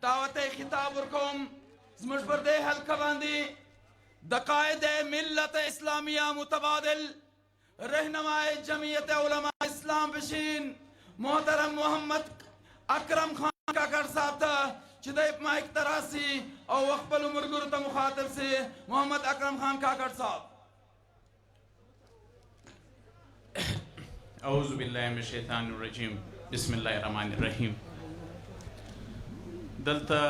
دعوت خطاب ورکوم زموږ پر دې حلقه باندې د قائد ملت اسلامیه متبادل رهنمای جمعیت علماء اسلام بشین محترم محمد اکرم خان کاکړ صاحب ته چې د مایک تراسی او خپل ملګرو ته مخاطب سي محمد اکرم خان کاکړ صاحب. اعوذ باللہ من الشیطان الرجیم بسم الله الرحمن الرحیم. دلته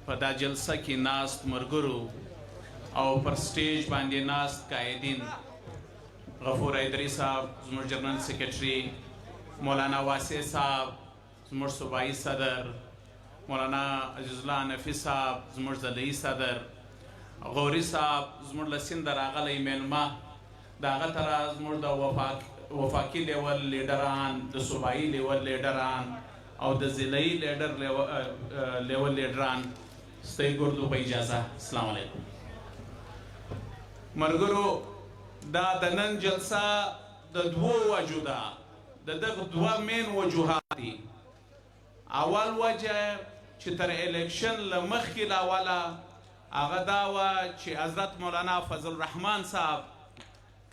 په دا جلسه کې ناست ملګرو او پر سټیج باندې ناست قائدین غفور حیدري صاحب زموږ جنرل سیکرټري، مولانا واسع صاحب زموږ صوبایي صدر، مولانا عزیز الله حنفي صاحب زموږ ضلعي صدر، غوري صاحب زموږ له سنده راغلی میلمه، د هغه طرح زموږ د وفاقي لیول لیډران، د صوبایي لیول لیډران او د ضلعي لیول لیډران، ستاسو ګردو په اجازه السلام علیکم. ملګرو، دا د نن جلسه د دوو وجو ده، د دغه دوه مین وجوهات دي. اول وجه چې تر الیکشن له مخکې له اوله هغه دا وه چې حضرت مولانا فضل الرحمن صاحب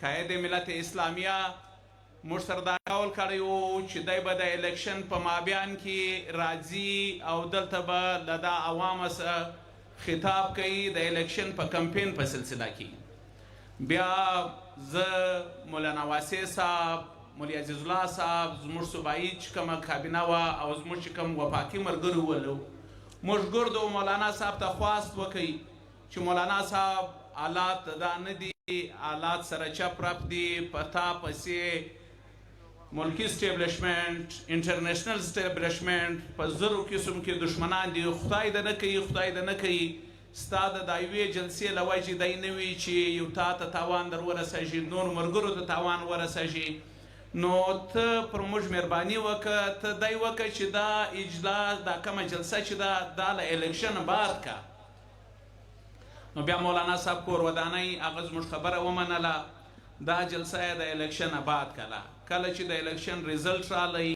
قائد ملت اسلامیه موږ سره دا قول کړی و چې دی به د الیکشن په مابین کې راځي او دلته به له دا عوامو سره خطاب کوي د الیکشن په کمپین په سلسله کې. بیا زه مولانا واسع صاحب، مولوي عزیز الله صاحب، زموږ صوبایي چې کومه کابینه وه او زموږ چې کوم وفاقي ملګري ولو، موږ ګردو مولانا صاحب ته خواست وکړئ چې مولانا صاحب حالات دا نه دي، حالات سره چپ رپ دي، پتا پسې ملکی اسټیبلشمنټ، انټرنیشنل اسټیبلشمنټ په زرو قسم کې دشمنان دي. خدای دې نه کوي، خدای دې نه کوي ستا د دا یوې جلسې له وجې دی نه وي چې یو تا ته تاوان در ورسېږي، نور ملګرو ته تاوان ورسېږي. نو ته پر موږ مهرباني وکړه، ته دی وکړه چې دا اجلاس، دا کومه جلسه چې ده دا له الیکشن بعد کا. نو بیا مولانا صاحب کور ودانۍ هغه زموږ خبره ومنله، دا جلسه یې د الیکشن بعد کله. کله چې د الیکشن ریزلټ رالی،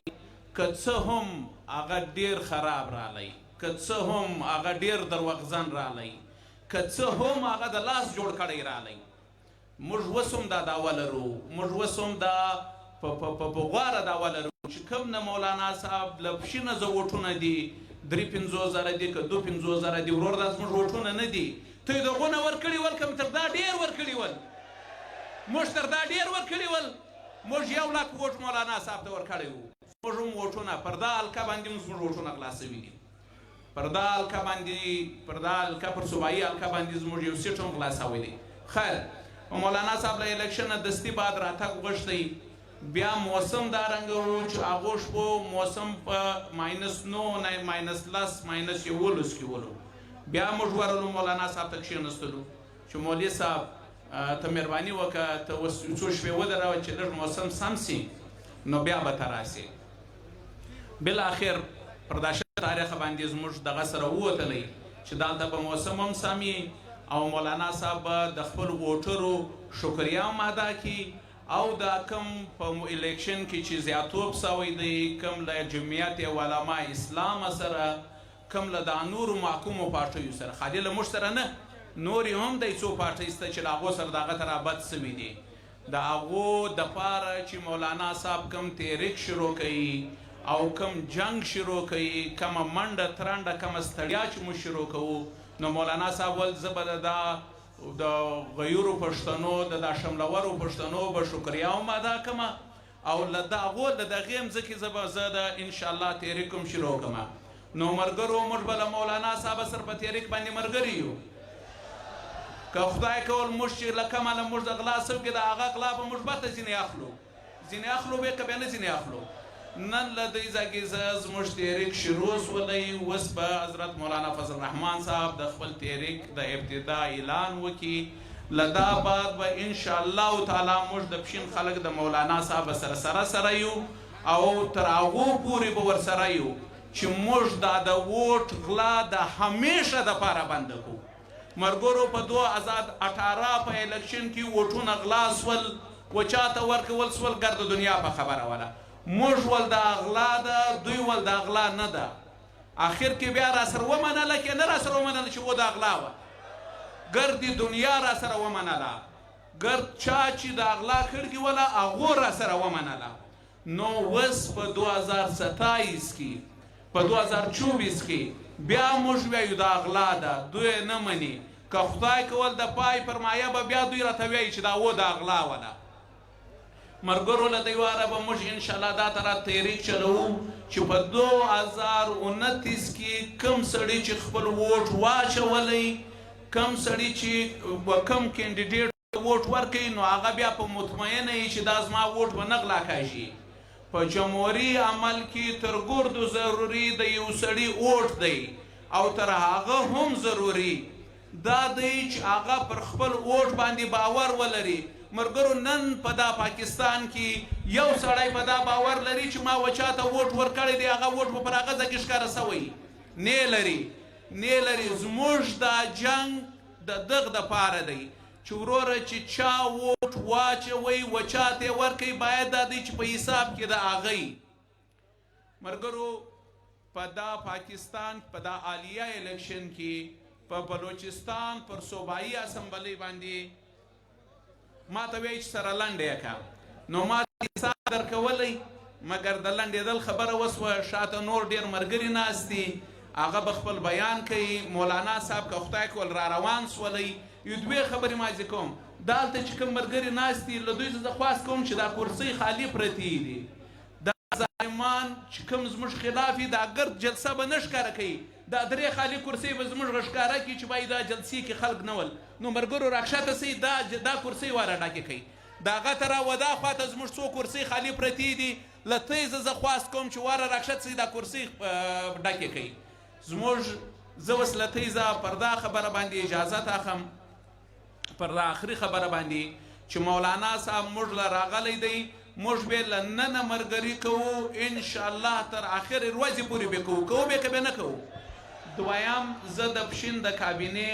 که څه هم هغه ډیر خراب رالی، که څه هم هغه ډیر دروغجن رالی، که څه هم هغه د لاس جوړ کړی رالی، موږ اوس هم دا دعوه لرو، موږ اوس هم دا په غواره دعوه لرو چې کوم نه مولانا صاحب له پښې نه زه ووټونه دي 3-5 دي که 2-5 دي، ورور دا زموږ ووټونه نه دي. ته یې دغونه ورکړي ول که تر دا ډېر ورکړي ول؟ موږ تر دا ډېر ورکړي ول. موږ 1 لاک ووټ مولانا صاحب ته ورکړی وو. موږ هم ووټونه پر دا حلقه باندې هم زموږ ووټونه خلاص شوي دي. پر دا حلقه باندې، پر دا حلقه پر صوبایي حلقه باندې زموږ یو سیټ هم خلاص شوی دی. خیر، مولانا صاحب له الیکشن نه دستي بعد راتګ غوښتی. بیا موسم دا رنګ و چې هغو شپو موسم په -9 -10 -11 کې ولو. بیا موږ ورغلو مولانا صاحب ته کښېنستلو چې مولوي صاحب ته مهرباني وکړه، ته اوس څو شپې ودروه چې لږ موسم سم سي نو بیا به ته راسې. بالاخر پر دا تاریخ باندې زموږ دغه سره ووتلی چې دلته به موسم هم سم او مولانا صاحب به د خپل ووټرو شکریه هم ادا کړي او دا کم په الیکشن کې چې زیاتوب سوی دی، کم له جمعیت علماء اسلام سره، کم له دا نورو محکومو پارټیو سره، خالي له موږ سره نه، نور هم دی څو پارټۍ شته چې له هغو سره د هغه ترابط سوي دي. د هغو دپاره چې مولانا صاحب کم تحریک شروع کوي او کم جنگ شروع کوي، کمه منډه ترنډه، کمه ستړیا چې موږ شروع کوو، نو مولانا صاحب ول زه به د غیورو پښتنو، د دا شملورو پښتنو به شکریه هم ادا کړم او له دغو د دغې مځکې زه د انشاءالله تحریک هم شروع کړم. نو ملګرو، موږ به له مولانا صاحب سره په تحریک باندې ملګري یو. که خدای کول موږ چې له کومه له موږ د غلا سوکې د هغه غلا به موږ بته ځینې اخلو، ځینې اخلو به که بیا نه ځینې اخلو. نن له دې ځای کې زموږ تحریک شروع سولی. اوس به حضرت مولانا فضل الرحمن صاحب د خپل تحریک د ابتدا اعلان وکړي. له دا بعد به انشاءالله تعالی موږ د پښین خلک د مولانا صاحب سره یو او تر هغو پورې به ورسره یو چې موږ دا د ووټ غلا د همیشه دپاره بنده کړو. ملګرو، په 2018 په الیکشن کې ووټونه غلا سول و چاته ورکول سول، ګرد دنیا په خبره وله. موږ ول دا غلا ده، دوی ول دا غلا نه ده. آخر کې بیا را سره ومنله که نه را سره ومنله چې و د اغلا وه ګردې دنیا را سره ومنله ګرد چا چې د اغلا کړګي وله هغو را سره ومنله نو اوس په 2027 کې په 2024 کې بیا موږ وایو د اغلا ده دوی نه مني که خدای کول د پای پر مایه به بیا دوی راته وایي چې دا و د اغلا وله ملګرو له دې واره به موږ انشاءالله دا طرح تحریک چلوو چې په 2029 کې کم سړي چې خپل ووټ واچولی کم سړي چې کم کینډیډیټ ووټ ورکوي نو هغه بیا په مطمئنه وي چې دا زما ووټ به نه غلا کېږي په جمهوري عمل کې تر ګردو ضروري د یو سړي ووټ دی او تر هغه هم ضروري دا دی چې هغه پر خپل ووټ باندې باور ولري مرګرو نن په دا پاکستان کې یو سړی په دا باور لري چې ما وچاته ووټ ورکړی دی هغه ووټ به پر هغه ځای کې ښکاره سوی نه لري زموږ دا جنګ د دغه دپاره دی چې وروره چې چا ووټ واچوئ وچاته ورکوي باید دا دی چې په حساب کې د هغی مرګرو په دا پاکستان په دا عالیه الیکشن کې په بلوچستان پر صوبایي اسمبلی باندې ما ته وایي چې سره لنډه یې کړه نو ما حساب درکولی مګر د لنډېدل خبره وسوه شاته نور ډېر ملګري ناست دي هغه به خپل بیان کوي مولانا صاحب که خدای کول را روان سولی یو دوې خبرې مازې کوم دلته چې کوم ملګري ناست دي له دوی زه خواست کوم چې دا کرسۍ خالي پرتې دي دا ظالمان چې کوم زموږ خلاف دي دا ګرد جلسه به نه ښکاره کوي دا درې خالي کرسۍ به زموږ ښکاره کړي چې باید دا جلسې کې خلک نه ول نو ملګرو راکښته سئ دا کرسۍ واره ډکې کوي د هغه ته راودا خواته زموږ څو کرسۍ خالي پرتې دي له ته زه خواست کوم چې واره راکښته سئ دا کرسۍ ډکې کوي زموږ زه اوس له تیزه پر دا خبره باندې اجازت اخلم پر دا آخري خبره باندې چې مولانا صاحب موږ له راغلی دی موږ به له ننه ملګري کوو انشاءالله تر آخر ورځې پورې به کوو به که به نه کوو دویم زه د پښین د کابینې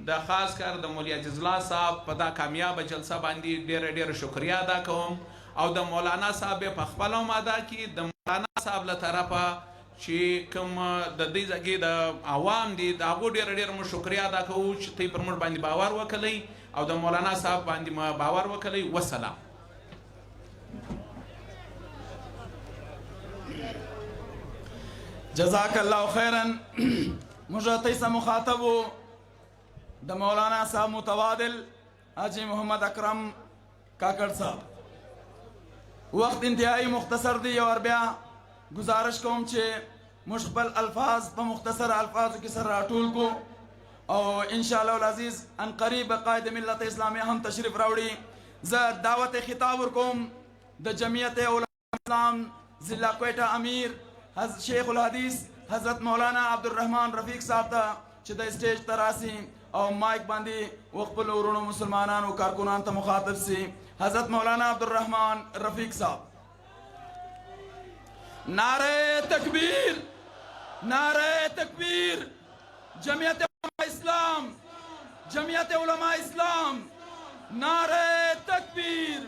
د خاص کار د مولوي عزیز الله صاحب په دا کامیابه جلسه باندې ډېره شکریه ادا کوم او د مولانا صاحب په خپله هم ادا کړي د مولانا صاحب له طرفه چې کوم د دې ځای د عوام دي د هغو ډېره موږ شکریه ادا کوو چې دوی پر موږ باندې باور وکړئ او د مولانا صاحب باندې باور وکړئ وسلام جزاک الله خیرا موږ تیسه مخاطب و د مولانا صاحب متبادل حاجی محمد اکرم کاکڑ صاحب وقت انتهایی مختصر دی اور بیا گزارش کوم چې موږ خپل الفاظ په مختصر الفاظو کې سره راټول کو او ان شاء الله العزیز ان قریب قائد ملت اسلامیه هم تشریف راوړي زه دعوت خطاب ورکوم د جمعیت علماء اسلام ضلع کوئټه امیر شیخ الحدیث حضرت مولانا عبدالرحمن رفیق صاحب ته چې د سټیج ته راسي او مایک باندې وخپل ورونو مسلمانانو کارکنانو ته مخاطب سي حضرت مولانا عبدالرحمن رفیق صاحب نعرہ تکبیر نعرہ تکبیر جمعیت علماء اسلام نعرہ تکبیر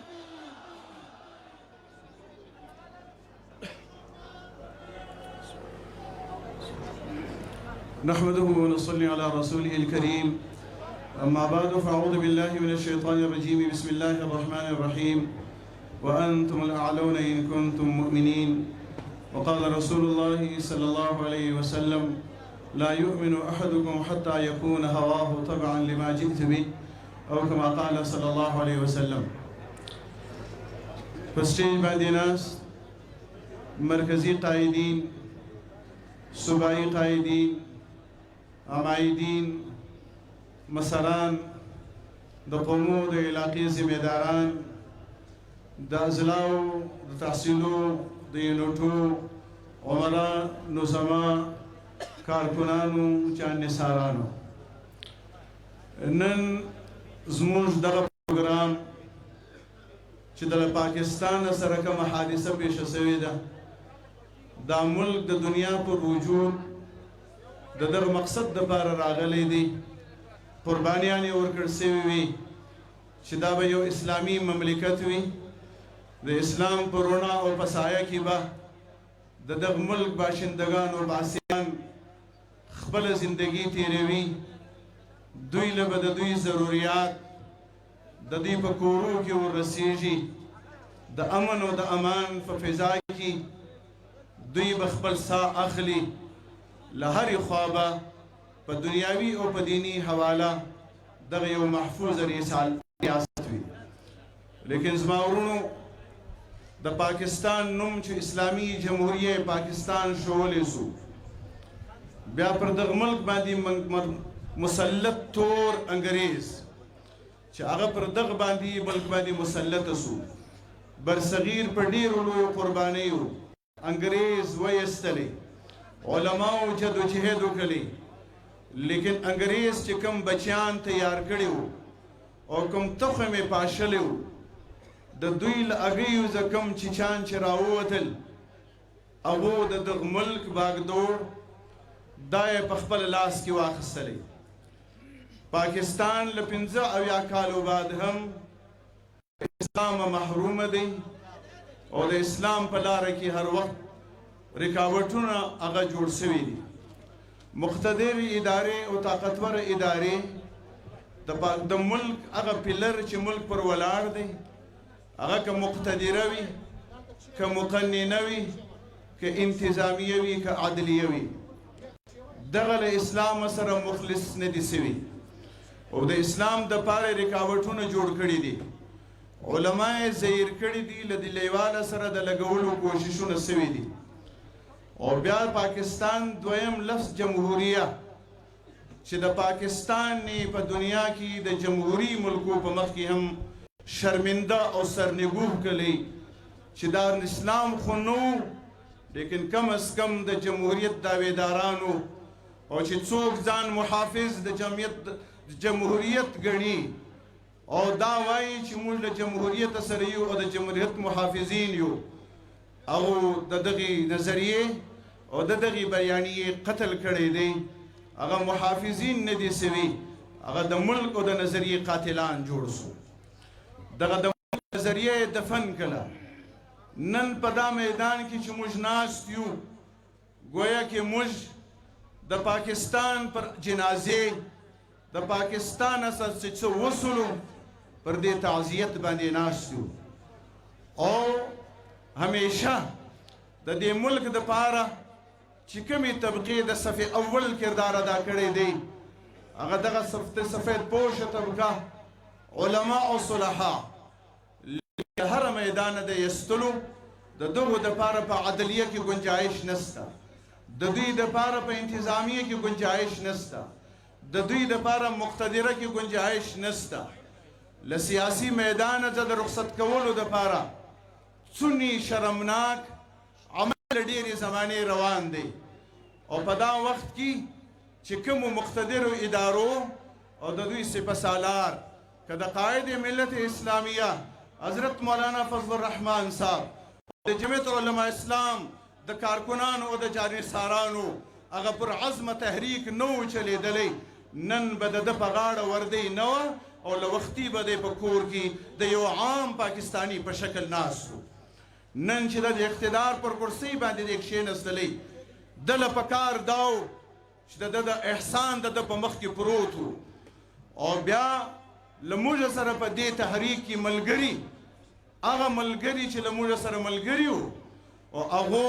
نحمده ونصلي على رسوله الكريم أما بعد فأعوذ بالله من الشيطان الرجيم بسم الله الرحمن الرحيم وأنتم الأعلون إن كنتم مؤمنين وقال رسول الله صلى الله عليه وسلم لا يؤمن أحدكم حتى يكون هواه تبعا لما جئت به أو كما قال صلى الله عليه وسلم فستيج بعد ناس مركزي قائدين صوبائي قائدين عمایدین مسران د قومو د علاقې ذمہداران د اضلاعو د تحصیلو د یونټو عمرا نظما کارکنانو جانثارانو نن زموږ دغه پروګرام چې د پاکستان سره کومه حادثه پیښه شوې ده دا ملک د دنیا پر وجود د دغه مقصد دپاره راغلی دی قربانیان یې ورکړل سوي وي چې دا به یو اسلامي مملکت وي د اسلام په رڼا او په سایه کې به د دغه ملک باشندگان او باسیان خپل زندگی تیروي دوی له به د دوی ضروریات د دوی په کورو کې ورسیږي د امن او د امان په فضا کې دوی به خپل ساه اخلي له هرې خوا به په دنیاوي او په دینی حواله دغه یو محفوظ ریاست وي لیکن زما ورونو د پاکستان نوم چې اسلامي جمهوریه پاکستان شولی سو بیا پر دغه ملک باندې مسلط تور انګریز چې هغه پر دغه باندې ملک باندې مسلط سو برصغیر په ډیرو لویو قربانیو انګریز ویستلی علماو جدوجهد وکړي لیکن انګریز چې کوم بچیان تیار کړي وو او کوم تخم یې پاشلی وو د دوی له هغې وزه کوم چیچان چې راووتل هغو د دغه ملک باغدور دا یې په خپل لاس کې واخیستلی پاکستان له 75 کالو بعد هم اسلام محرومه دی او د اسلام په لاره کې هر وخت رکاوټونه هغه جوړ سوي دي مقتدر ادارې او طاقتور ادارې د ملک هغه پیلر چې ملک پر ولاړ دی هغه که مقتدره وي که مقننه وي که انتظامیه وي که عدلیه وي دغه له اسلام سره مخلص نه دي سوي او د اسلام د پاره رکاوټونه جوړ کړي دي علما یې زهیر کړي دي له دې لیواله سره د لګولو کوششونه سوي دي او بیا پاکستان دویم لفظ جمهوریه چې د پاکستان نه په دنیا کې د جمهوری ملکو په مخ کې هم شرمنده او سرنگوه کړي چې دا اسلام خو نو لیکن کم از کم د جمهوریت داویدارانو او چې څوک ځان محافظ د جمهوریت ګڼي او دا وایي چې موږ د جمهوریت سره یو او د جمهوریت محافظین یو او د دغه نظریه او د دغه بیانیه قتل کړي دي هغه محافظین نه دي سوي هغه د ملک او د نظریه قاتلان جوړ سو دغه د نظریه دفن کړه نن په دا میدان کې چې موږ ناست یو گویا کې موږ د پاکستان پر جنازه د پاکستان اساس چې وصولو پر دې تعزیت باندې ناست یو او همیشه د دې ملک د پاره چې کومې طبقې د صف اول کردار ادا کړی دی هغه دغه سفید پوشه طبقه علما او صلحا هر میدان د یستلو د دغو د پاره په عدلیه کې گنجائش نشته د دوی د پاره په انتظامیه کې گنجائش نشته د دوی د پاره مقتدره کې گنجائش نشته له سیاسي میدان د رخصت کولو د پاره سنی شرمناک عمل ډېرې زمانې روان دی او په دا وخت کې چې کومو مقتدرو ادارو او د دوی سپه سالار که د قائد ملت اسلامیه حضرت مولانا فضل الرحمن صاحب د جمعیت علماء اسلام د کارکنانو او د جانثارانو هغه پر عزم تحریک نو چلیدلی نن به د په غاړه وردی نه او له وختي به دی په کور کې د یو عام پاکستانی په شکل ناست نن چې د اقتدار پر کرسۍ باندې دی کښېنستلی ده له پکار داو چې د احسان د په مخ کې پروت و او بیا له موږ سره په دې تحریک کې ملګري هغه ملګري چې له موږ سره ملګري وو او هغو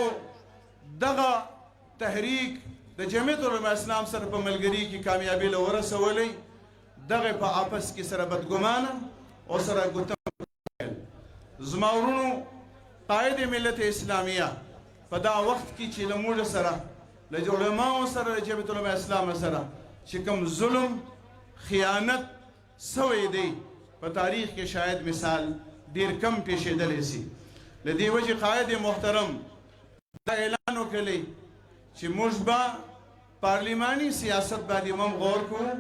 دغه تحریک د جمعیت علماء اسلام سره په ملګري کې کامیابي له ورسولی دغه په آپس کې سره بدګمانه او سره ګوتم زما ورونو قائد ملت اسلامیه په دا وخت کې چې له موږ سره له علماو سره له جمعیت علماء اسلام سره چې کوم ظلم خیانت سوی دی په تاریخ کې شاید مثال ډیر کم پیښېدلی سي له دې وجې قائد محترم دا اعلان وکړی چې موږ به پارلیماني سیاست باندې هم غور کوو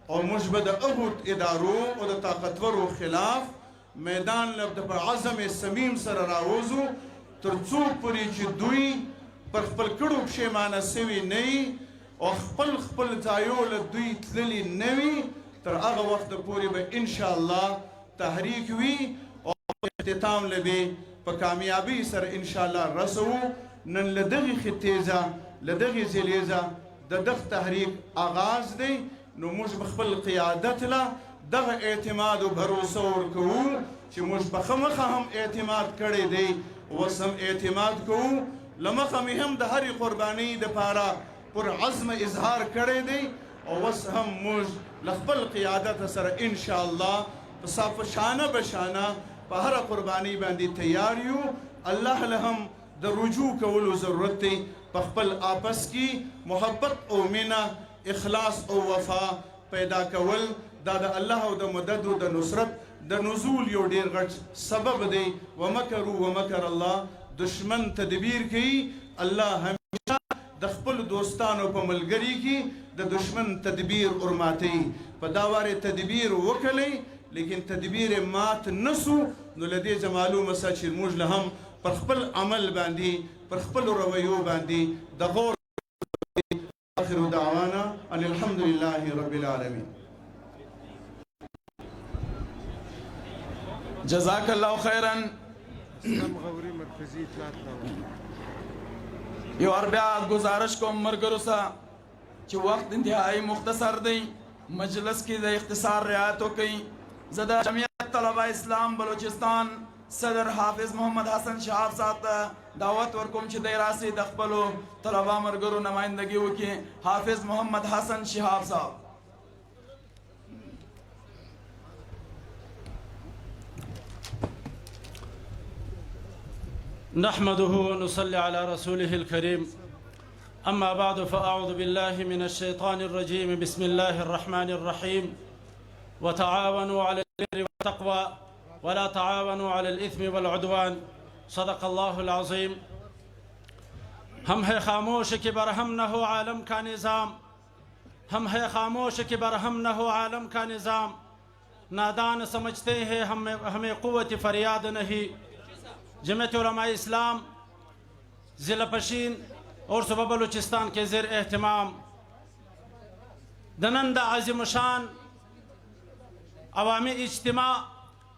او موږ به د هغو ادارو او د طاقتورو خلاف میدان له په عزم صمیم سره راوځو تر څو پورې چې دوی پر خپل کړو پښیمانه سوي نه وي او خپل ځایو له دوی تللي نه وي تر هغه وخت پورې به انشاءالله تحریک وي او اختتام له به په کامیابی سره انشاءالله رسو نن له دغې خطې ځه له دغې ضلعې ځه د دغه تحریک آغاز دی نو موږ به خپل قیادت له دغه اعتماد او بھروسه ورکوو چې موږ په ښه مخه هم اعتماد کړی دی اوس هم اعتماد کوو له مخه مې هم د هرې قربانۍ دپاره پر عزم اظهار کړی دی او اوس هم موږ له خپل قیادت سره انشاءالله په صافشانه بشانه په هره قربانۍ باندې تیار یو الله له هم د رجوع کولو ضرورت دی په خپل آپس کې محبت او مینه اخلاص او وفا پیدا کول دا د الله او د مدد او د نصرت د نزول یو ډیر غټ سبب دی ومکروا ومکر الله دشمن تدبیر کوي الله همیشه د خپل دوستانو په ملګري کې د دشمن تدبیر ورماتي په دا واره تدبیر وکړي لیکن تدبیر مات نسو نو لدې معلومه سه چې موږ له هم پر خپل عمل باندې پر خپل رویو باندې د غور آخر دعوانا ان الحمد لله رب العالمين. جزاک الله خیرا. یو اور بیا گزارش کوم مرګرو سره چې وخت انتهایی مختصر دی مجلس کې د اختصار رعایت وکړئ. زه د جمعیت طلبه اسلام بلوچستان صدر حافظ محمد حسن شهاب صاحب ته دعوت ورکوم چې دی راسي د خپلو طلبه مرګرو نمایندګي وکړي. حافظ محمد حسن شهاب صاحب. نحمده ونصلي على رسوله الكريم أما بعد فأعوذ بالله من الشيطان الرجيم بسم الله الرحمن الرحيم وتعاونوا على البر والتقوى ولا تعاونوا على الإثم والعدوان صدق الله العظيم. हम है खामोश कि बरहम न हो आलम का निज़ाम हम है खामोश कि बरहम न हो आलम का निज़ाम नादान समझते हैं हमें क़ुव्वत फरियाद नहीं. जमात उलमा इस्लाम ज़िला पशीन और सूबा बलूचिस्तान के ज़ेर एहतमाम दनंदा आज़िम शान अवामी इज्तिमा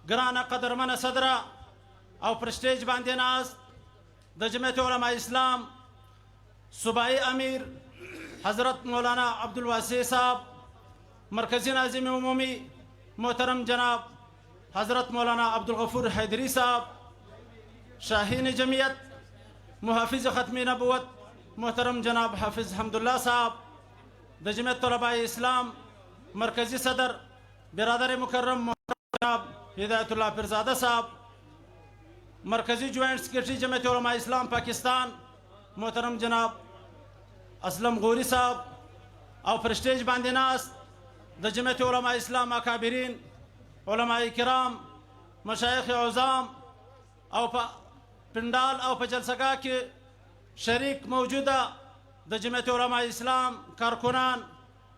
ग्राना कदरमन सदरा और प्रेस्टेज बांधे नाज द जमात उलमा इस्लाम सूबाई अमीर हज़रत मौलाना अब्दुल वासी साहब मरकज़ी नाज़िम उमूमी मोहतरम जनाब हज़रत मौलाना अब्दुल गफूर हैदरी साहब शाहीन जमियत मुहाफिज ख़त्मी नबूवत मोहतरम जनाब हाफिज़ हमदुल्ला साहब द जमात तलबा इस्लाम मरकज़ी सदर बिरादर मुकर्रम जनाब हिदायतुल्लाह पिरज़ादा साहब मरकज़ी जॉइंट सेक्रेटरी जमात उलमा इस्लाम पाकिस्तान मोहतरम जनाब असलम गौरी साहब और प्रेस्टेज बांदिनास द जमात उलमा इस्लाम अकाबिरीन उलमा किराम मशाइख औज़ाम और पिंडाल और जलसगा के शरीक मौजूदा द जमात उलमा इस्लाम कारकुनान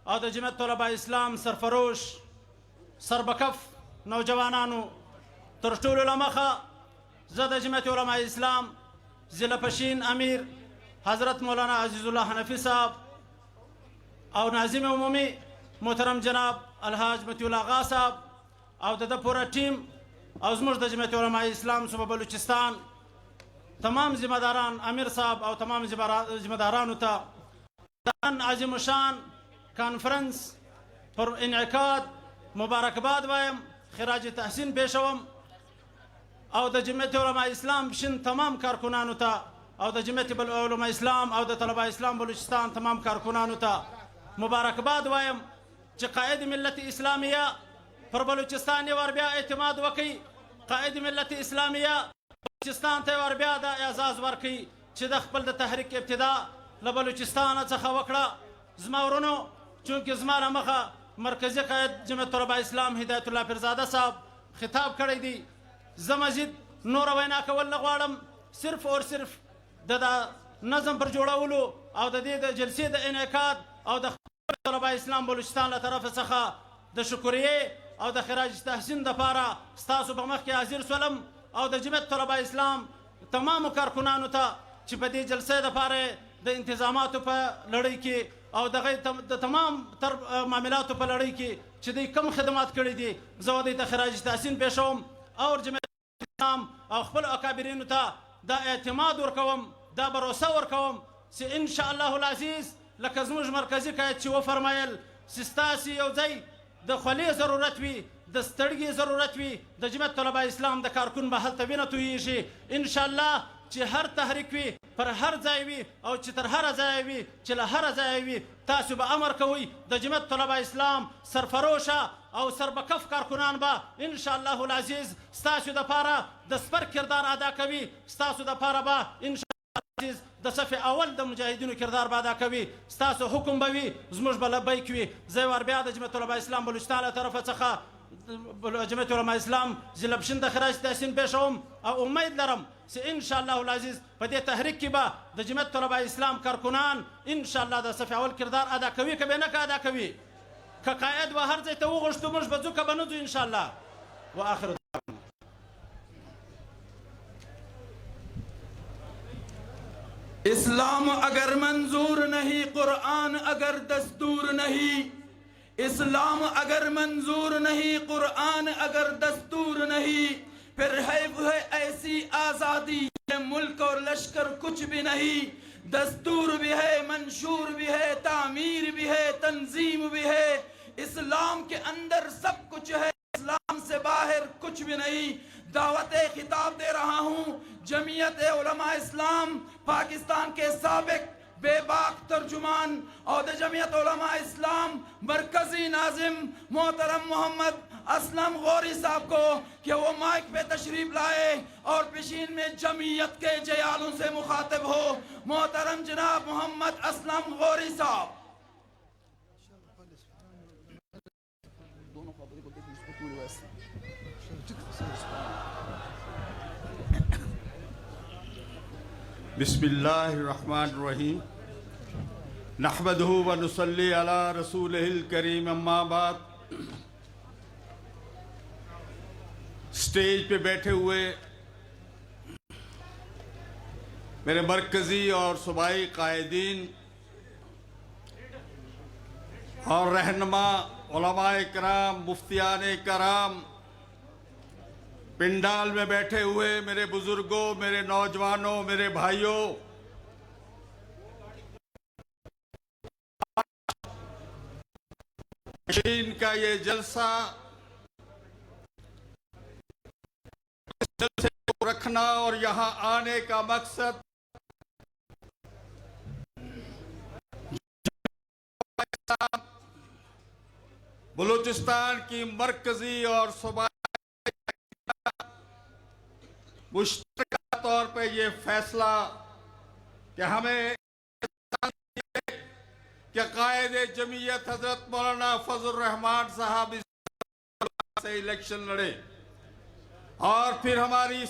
और द जमात उलमा इस्लाम सरफरोश सरबकफ नौजवानानू तरटूल उलमा ज़द जमात उलमा इस्लाम ज़िला पशीन अमीर हज़रत मौलाना अज़ीज़ुल्लाह हनफी साहब और नाज़िम उमूमी मोहतरम जनाब अलहाज मतीउल्लाह आगा साहब और द पूरा टीम और ज़मुर्द जमात उलमा इस्लाम सूबा बलूचिस्तान तमाम ज़िम्मेदारान अमीर साहब और तमाम ज़िम्मेदारान था आज़िम शान कॉन्फ्रेंस पर इनकाद मुबारकबाद वायम खराज तहसीन पेशवम और द जमात उलमा इस्लाम शिन तमाम कारकुनान था और द जमात उलमा इस्लाम और द तलबा इस्लाम बलूचिस्तान तमाम कारकुनान था मुबारकबाद वायम च कायद मिल्लत इस्लामिया पर बलूचिस्तान वर बिया एतमाद वकी कायद मिल्लत इस्लामिया बलूचिस्तान ते वर बिया दा एजाज वरकी च द खपल द तहरीक इब्तिदा ल बलूचिस्तान څخه वकड़ा زماورونو چونکه زماره مخه مرکزی قائد جمعیت طلبه اسلام هدایتالله پیرزاده صاحب خطاب کړی دی. زه مزید نور وینا کول نه غواړم صرف اور صرف د نظم پر جوړولو او د دې د جلسې د انعقاد او د طلبه اسلام بلوچستان له طرف څخه د شکریه او د خراج تحسین د پاره ستاسو په مخ کې حاضر سولم او د جمعیت طلبه اسلام تمام کارکنانو ته چې په دې جلسې د پاره د انتظاماتو په لړۍ کې او د تمام تر معاملاتو په لړۍ کې چې دوی کم خدمات کړي دي زه دوی ته خراج تحسین پیښوم او جمعیت اسلام او خپل اکابرینو ته دا اعتماد ورکوم دا بروسه ورکوم چې ان شاء الله العزیز لکه زموږ مرکزي قاید چې وفرمایل چې ستاسې یو ځای د خولې ضرورت وي د ستړګي ضرورت وي د جمعیت طلبه اسلام د کارکون به هلته وینه تویېږي ان شاء الله چې هر تحریک وي پر هر ځای وي او چې تر هر ځای وي چې له هر ځای وي تاسو به امر کوئ د جمعیت طلبه اسلام سرفروشه او سربکف کارکنان به ان شاء الله العزیز ستاسو دپاره د سپر کردار ادا کوي ستاسو دپاره به ان شاء الله العزیز د صف اول د مجاهدینو کردار به ادا کوي ستاسو حکم به وي زموږ به لبیک وي زه ور بیا د جمعیت طلبه اسلام بلوچستان له طرفه څخه جمعیت علما اسلام ضلع بشین د خراج تحسین پیشوم او امید لرم چې ان شاء الله العزیز په دې تحریک کې به د جمعیت طلبه اسلام کارکنان ان شاء الله د صف اول کردار ادا کوي که به نه ادا کوي که قائد به هر ځای ته وغوښتو موږ به ځو که به نه ځو ان شاء الله واخر इस्लाम अगर मंजूर नहीं कुरान अगर दस्तूर नहीं इस्लाम अगर मंजूर नहीं कुरान अगर दस्तूर नहीं फिर है वो ऐसी आज़ादी मुल्क और लश्कर कुछ भी नहीं दस्तूर भी है मंशूर भी है तामीर भी है तंजीम भी है इस्लाम के अंदर सब कुछ है इस्लाम से बाहर कुछ भी नहीं दावत खिताब दे रहा हूँ जमीयत उलमा इस्लाम पाकिस्तान के साबिक बेबाक तर्जुमान और जमीयत उलमा इस्लाम मरकजी नाजिम मोहतरम मोहम्मद असलम गौरी साहब को कि वो माइक पे तशरीफ लाए और पेशीन में जमीयत के जयालों से मुखातिब हो मोहतरम जनाब मोहम्मद असलम गौरी साहब बिस्मिल्लाहिर्रहमानिर्रहीम नहमदुहु व नुसल्ली अला रसूलिहिल करीम अम्मा बाद स्टेज पे बैठे हुए मेरे मरकज़ी और सूबाई कायदीन और रहनुमा उलमाए कराम मुफ्तियाने कराम पिंडाल में बैठे हुए मेरे बुजुर्गों मेरे नौजवानों मेरे भाइयों इनका ये जलसा जलसे को रखना और यहाँ आने का मकसद बलूचिस्तान की मरकजी और सूबाई मुश्तरका तौर पे ये फैसला कि हमें कि कायदे जमीयत हजरत मौलाना फजल रहमान साहब से इलेक्शन लड़े और फिर हमारी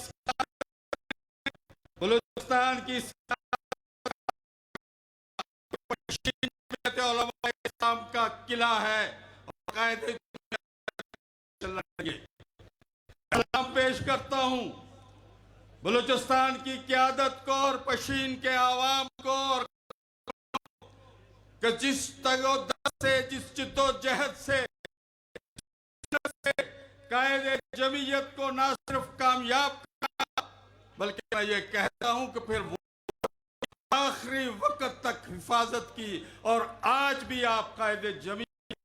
बलूचिस्तान की इस्लाम का किला है और कायदे सलाम पेश करता हूँ बलूचिस्तान की क़यादत को और पशीन के आवाम को और कि जिस तगोदर से जिस जिद्दोजहद से कायदे जमीयत को ना सिर्फ कामयाब करना बल्कि मैं ये कहता हूं कि फिर आखिरी वक्त तक हिफाजत की और आज भी आप कायदे जमीयत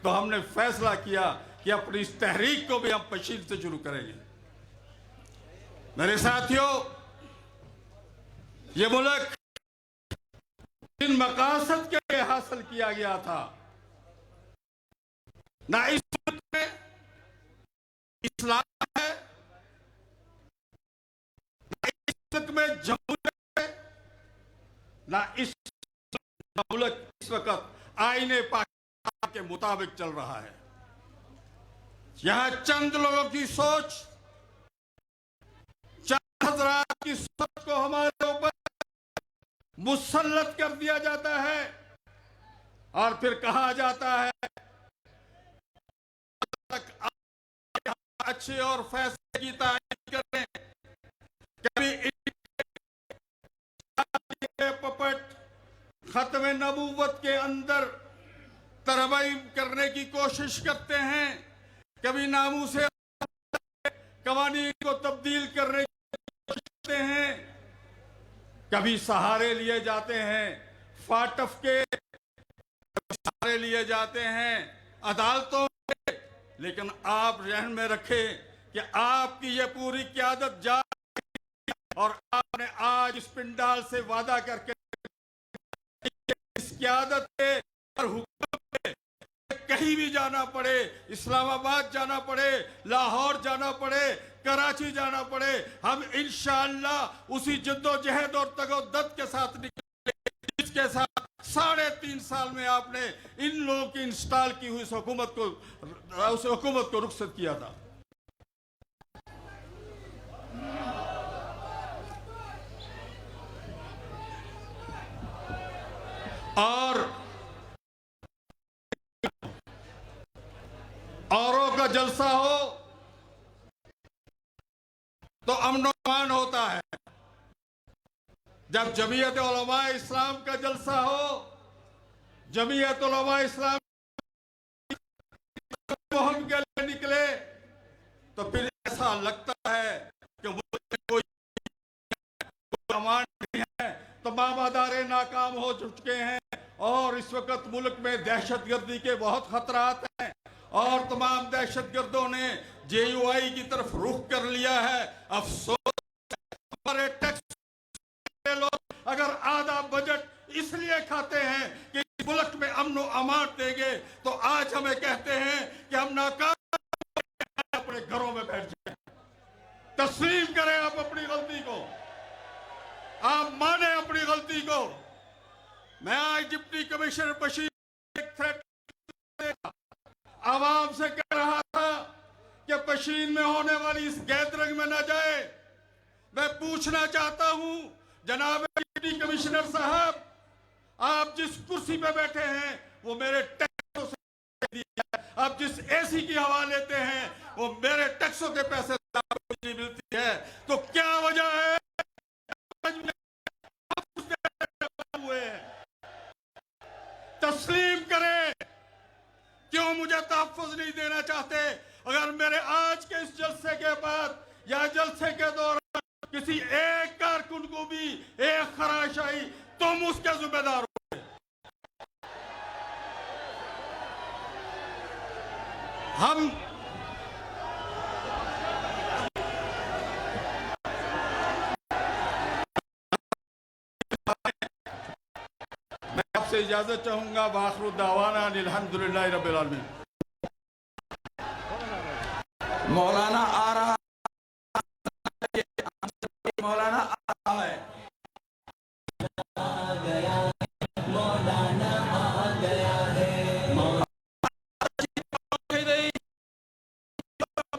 तो हमने फैसला किया कि अपनी इस तहरीक को भी हम पशीन से शुरू करेंगे। मेरे साथियों ये मुल्क इन मकासद के लिए हासिल किया गया था ना इस मुल्क में इस्लाम है ना इस मुल्क में जमहूरियत है ना इस मुल्क इस वक्त आईने पाकिस्तान के मुताबिक चल रहा है। यहां चंद लोगों की सोच चंद हज़रात की सोच को हमारे ऊपर मुसल्लत कर दिया जाता है और फिर कहा जाता है अच्छे और फैसले की तारीफ करें कभी पपट खत्म नबूवत के अंदर तरमीम करने की कोशिश करते हैं कभी नामू से कवानीन को तब्दील करने की कोशिश करते हैं कभी सहारे लिए जाते हैं फाटफ के, सहारे लिए जाते हैं अदालतों के, लेकिन आप जहन में रखें कि आपकी ये पूरी क़यादत जा और आपने आज इस पिंडाल से वादा करके इस क़यादत के और हुक्म पे कहीं भी जाना पड़े, इस्लामाबाद जाना पड़े, लाहौर जाना पड़े, कराची जाना पड़े, हम इंशाअल्लाह उसी जद्दोजहद और तगोदत के साथ निकलेंगे जिसके साथ 3.5 साल में आपने इन लोगों की इंस्टॉल की हुई उस हुकूमत को रुखसत किया था। और औरों का जलसा हो तो अमन अमान होता है, जब जमीयत उलमा इस्लाम का जलसा हो, जमीयत उलमा इस्लाम मुहिम के लिए निकले, तो फिर ऐसा लगता है कि मुझे कोई अमान नहीं है। तमाम अदारे नाकाम हो चुके हैं और इस वक्त मुल्क में दहशतगर्दी के बहुत खतरात हैं और तमाम दहशतगर्दों ने JUI की तरफ रुख कर लिया है। अफसोस हमारे टैक्स लोग अगर आधा बजट इसलिए खाते हैं कि इस मुल्क में अमन व अमान देंगे, तो आज हमें कहते हैं कि हम नाकाम, अपने घरों में बैठ जाए। तस्लीम करें आप अपनी गलती को, आप माने अपनी गलती को। मैं आज डिप्टी कमिश्नर बशीर आवाम से कह रहा था कि पशीन में होने वाली इस गैदरिंग में न जाए। मैं पूछना चाहता हूं जनाब डिप्टी कमिश्नर साहब, आप जिस कुर्सी पे बैठे हैं वो मेरे टैक्सों से दिया है, आप जिस AC की हवा लेते हैं वो मेरे टैक्सों के पैसे से मिलती है, तो क्या वजह है हुए? तस्लीम करें, क्यों मुझे तहफ़्फ़ुज़ नहीं देना चाहते? अगर मेरे आज के इस जलसे के बाद या जलसे के दौरान किसी एक कारकुन को भी एक खराश आई, तुम उसके जिम्मेदार हो। हम आपसे इजाजत चाहूंगा। वाखिर दावाना अल्हम्दुलिल्लाहि रब्बिल आलमीन। मौलाना आ रहा, मौलाना आ रहा है।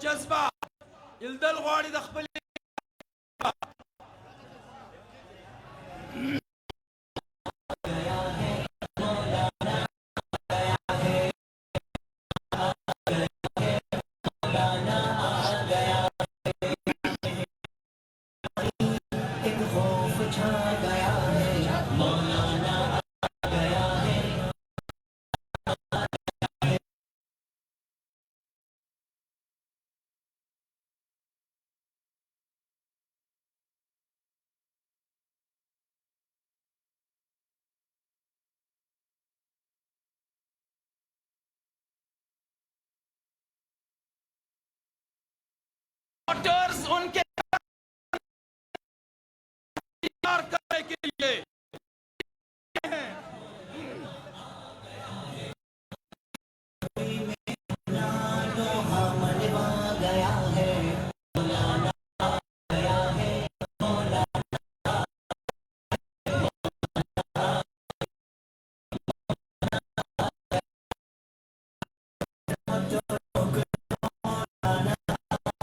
जज्बा इल्दल गाड़ी दखबली वोटर्स उनके करने के लिए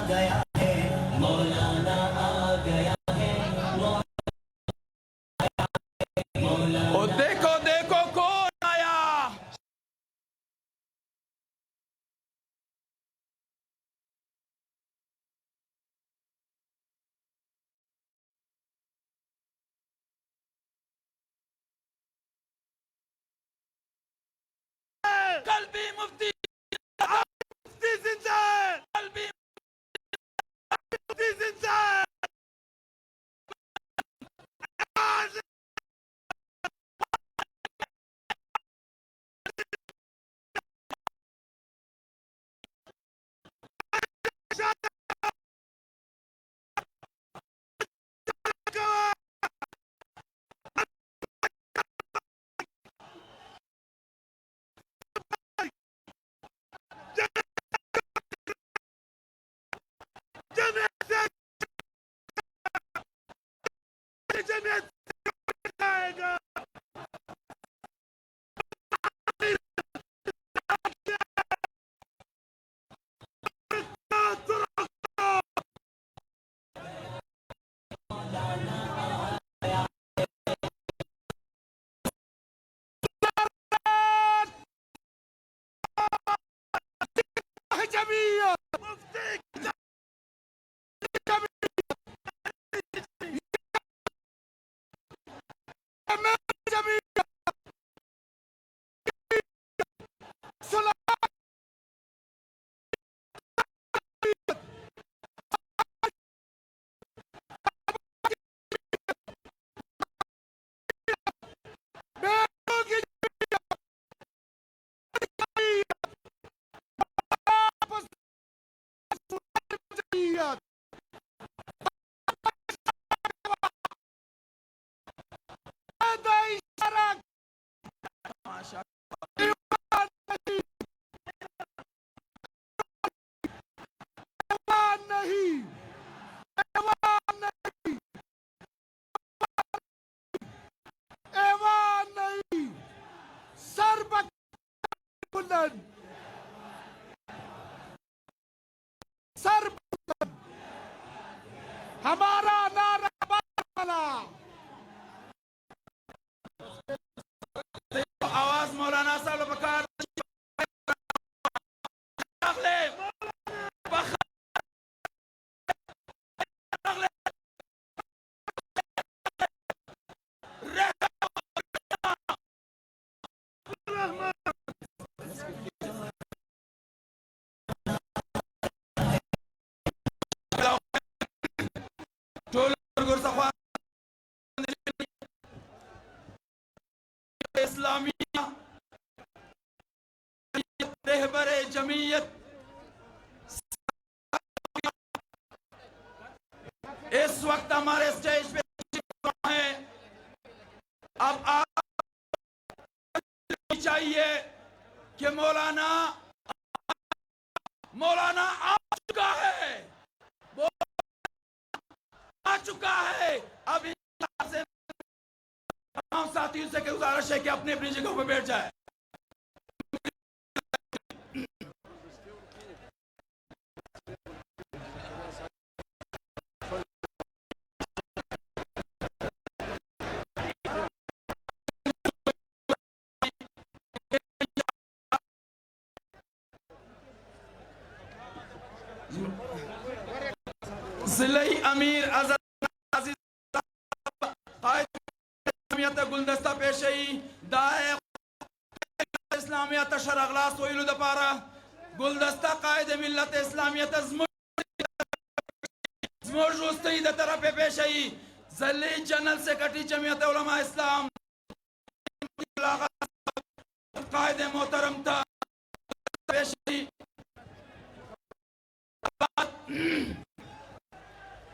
गया है मौला हमारा नारा वाला आवाज मौलाना साहब बकार इस्लामिया रहबर जमीयत इस वक्त हमारे स्टेज पे हैं। अब आप चाहिए कि मौलाना आ चुका है, वो आ चुका है। अब से तमाम साथियों से गुजारिश है कि अपनी अपनी जगह पर बैठ जाए। जिले अमीर गुलदस्ता पेशई दाए इस्लामिया तशर अगला सोइल दपारा गुलदस्ता कायद मिल्लत इस्लामिया तजमोजुस्ती द तरफ पेशई जिले जनरल सेक्रेटरी जमीयत उलमा इस्लाम कायद मोहतरम था पेशई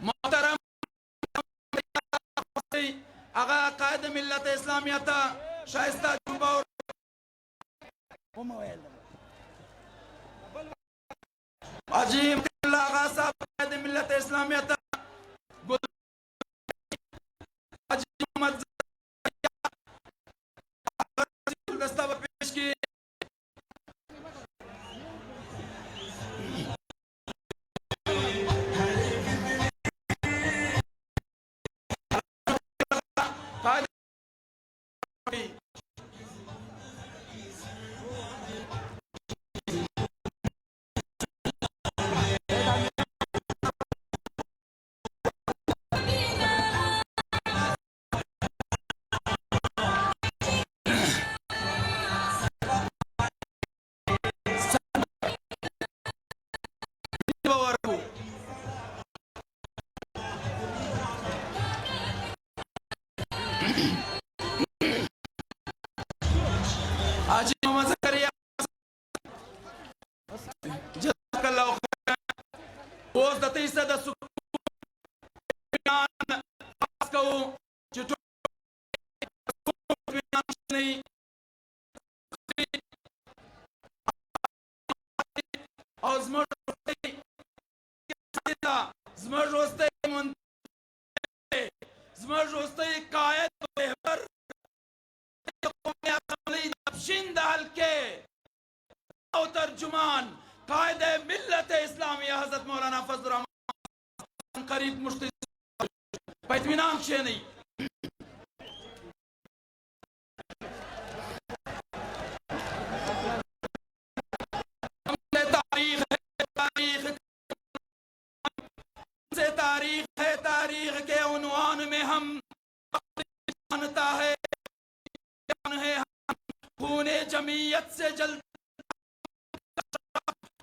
मोहतरम आगा कायद मिल्लत इस्लामिया था शाइस्ता जुबा और अजीम आगा साहब कायद मिल्लत इस्लामिया था गुलदस्ता पेश की। आज मोहम्मद ज़करिया जज़ाकल्लाहु खैर बोस दती से द सुकून पास को चुटो नहीं और ज़मरोस्ते कायद रहबर के तर्जुमान कायदे मिल्लत इस्लामिया हज़रत मौलाना फजल रहमान करीब मुश्तिल इत्मीनान शे नहीं तारीख जमीयत से जल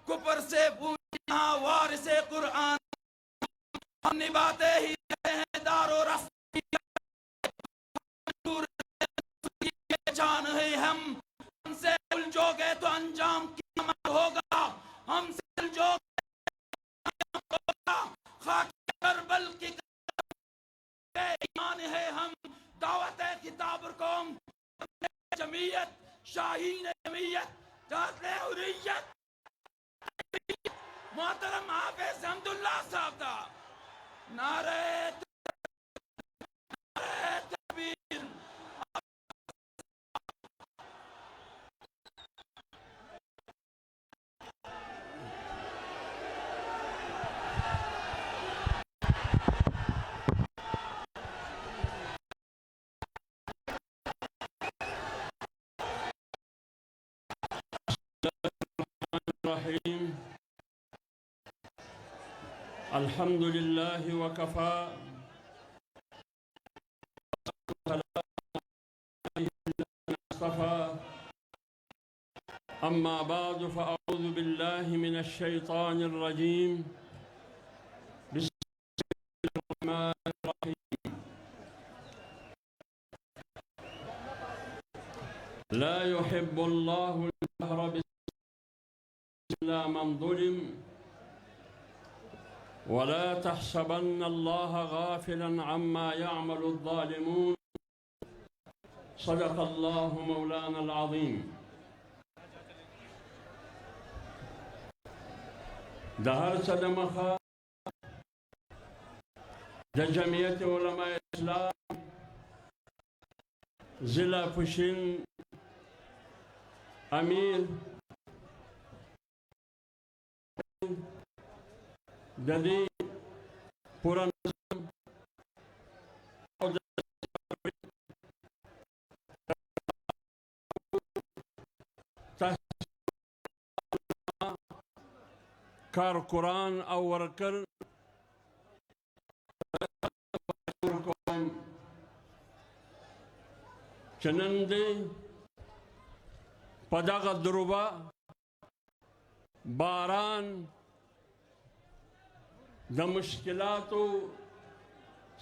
कुफर से पूछना वारिसे कुरान हम निभाते ही हैं दारो रस्मी जान है हमसे उलझोगे तो अंजाम कीमत होगा हमसे उलझोगे होगा खाक करबल की ईमान है हम दावत किताब कौम जमीयत शाहीन जमीयत जाते हुर्रियत मोहतरम हाफिज हम्दुल्लाह साहब दा नारे तकबीर। الرحيم الحمد لله وكفى اصطفى أما بعد فأعوذ بالله من الشيطان الرجيم بسم الله الرحمن الرحيم لا يحب الله الجهر إلا من ظلم ولا تحسبن الله غافلا عما يعمل الظالمون صدق الله مولانا العظيم. دهر صدمخا جمعية علماء الإسلام ضلع پشین امیر ددی پورا نظام کار قرآن او ورکر چنندے پدغ دروبا باران د مشکلاتو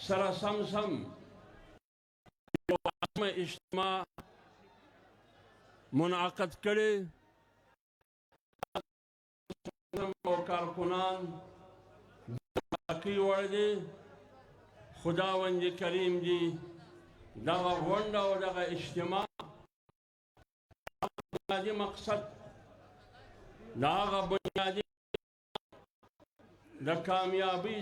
سره سم یو عامه اجتماع منعقد کړي او کارکنان باقی وړ دي خداوند کریم دی دغه غونډه او دغه اجتماع بنیادي مقصد دغه بنیادي د کامیابی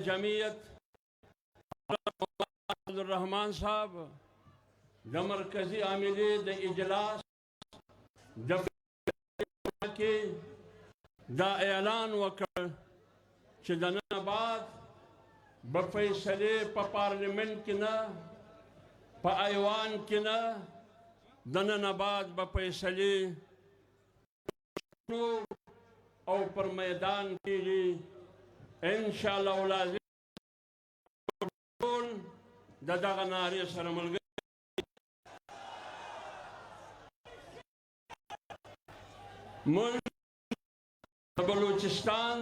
جمعیت عبدالرحمن صاحب د مرکزی عاملې د اجلاس د کې دا اعلان وکړ چې د نن بعد به فیصلې په پارلیمنت کې نه په ایوان کې نه د نن بعد به فیصلې او پر میدان کې ان شاء الله لازم د دغه نارې سره ملګري موږ بلوچستان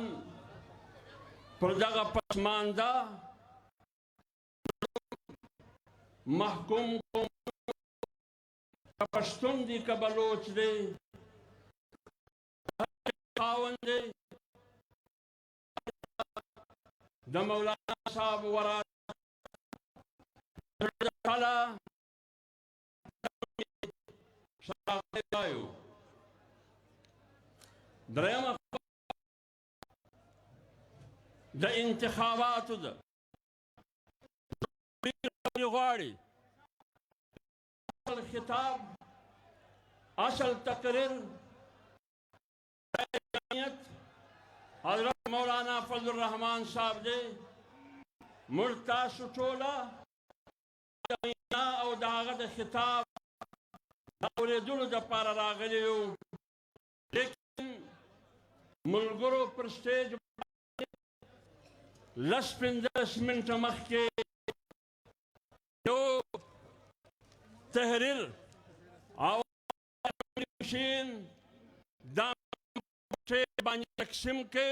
پر دغه پسمانده محکوم قوم پښتون دي که بلوچ دی خاوند دی د مولانا صاحب ورات درېمه د انتخاباتو ده غواړي اصل خطاب اصل تقریر حضرت مولانا فضل الرحمن صاحب دی موږ تاسو ټوله او د هغه د خطاب د اورېدلو دپاره راغلي یو لیکن ملګرو پر سټیج لس پنځلس منټه مخکې जो तहरीर मशीन दाम से बानी तकसीम के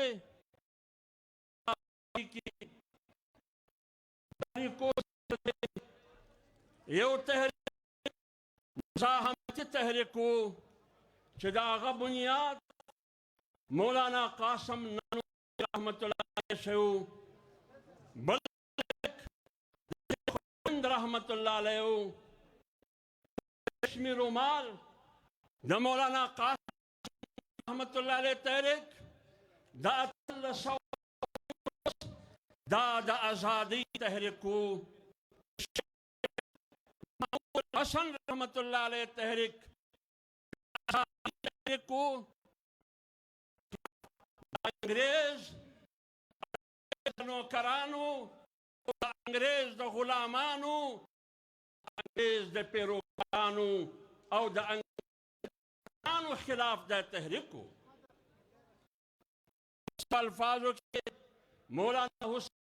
को यो तहरीर मुज़ाहमत तहरीको चिदागा बुनियाद मौलाना कासम नानवी रहमतुल्लाह अलैहि रहमतुल्लाह अलैहि रेशमी रुमाल द मौलाना कासम रहमतुल्लाह अलैहि तहरीक दा आज़ादी तहरीको हसन रहमतुल्लाह अलैहि तहरीक को अंग्रेज नौकरानों अंग्रेज द गुलामानों अंग्रेज द पेरोकारानों और द अंग्रेज़ानों खिलाफ द तहरीक को अल्फाजों के मौलाना हुसैन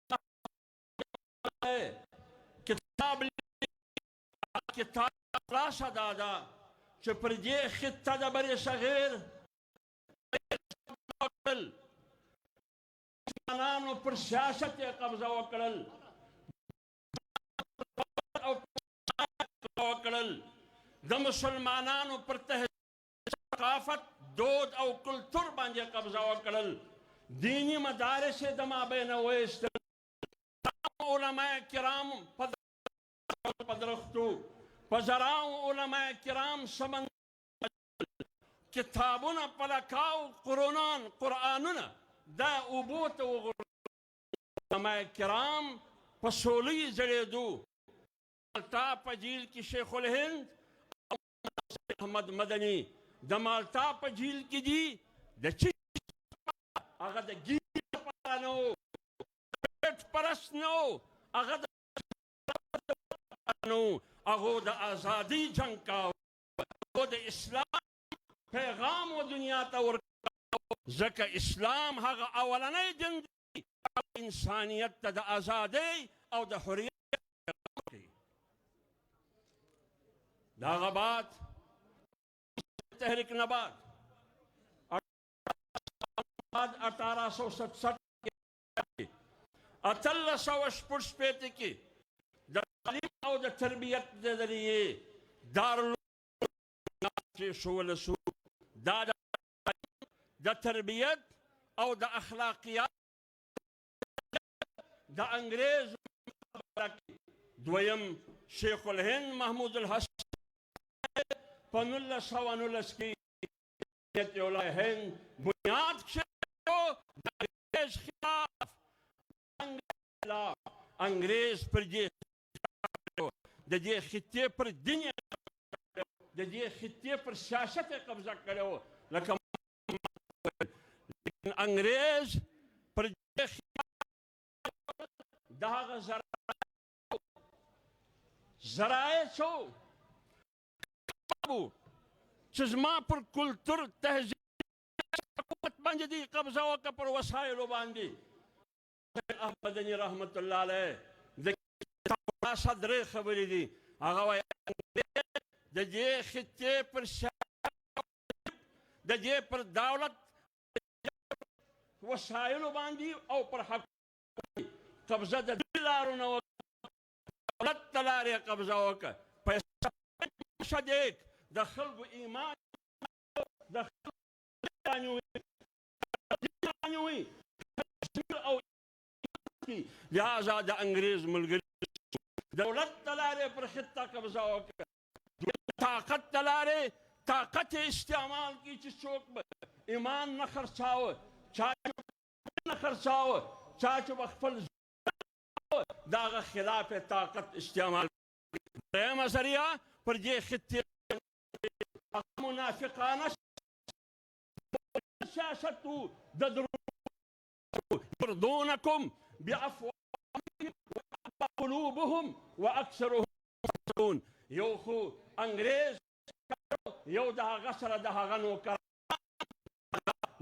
किताब राशा दादा चपरजे खित्ता दबरे सगीर मुसलमानों पर सियासत कब्जा वकड़ल द मुसलमानों पर सकाफत दूध और कुल्तुर बांझे कब्जा वकड़ल दीनी मदारिस दमा बेन वेस्ट उलमाए किराम पदरख्तु पजराओ उलमाए किराम समन किताबुना पलकाओ कुरान कुरानुना दा उबूत उलमाए किराम पसोली जड़ेदू माल्टा पजील की शेखुल हिंद अहमद मदनी दमाल्टा पजील की जी दची अगर गीत परानो पेट परसनो अगर अगोद आज़ादी जंग का अगोद इस्लाम पैगाम व दुनिया तौर जक इस्लाम हग अवलन दिन इंसानियत द आज़ादी और द हुर्रियत दागबाद तहरीक नबाद 1867 1867 की और तरबियत के जरिए द तरबियत और द अखलाकियात द अंग्रेज द्वयम शेखुल हिंद महमूद अल हसन पनुल्लास की हिंद बुनियाद अंग्रेज पर जे खित्ते पर दुनिया जे खित्ते पर सियासत कब्जा करो लेकिन अंग्रेज पर दाग जराए छो चजमा पर कुल्तुर तहजीब बंदी कब्जा पर वसाइलो बांधी अहमदनी रहमतुल्लाह अलैहि सदर खबरी दी दजे खित्ते पर दजे पर दौलत वसाइलो बांधी और पर हक कब्जा दौलत तलारे कब्जा पैसा देख दखल ईमान लिहाजा द अंग्रेज मुल्क दौलत तलारे पर खित्ता कब्जा ताकत तलारे ताकत इस्तेमाल की चौक ईमान न खर्चाओ न खर्चाओ चाचो बखफल दाग खिलाफ ताकत इस्तेमाल जरिया पर ये खित्ते मुनाफिकाना सियासत यरदूनकुम बिअफ़वाहिहिम क़ुलूबुहुम व अक्सरुहुम योखु अंग्रेज यो दहा गसर दहा गनो कर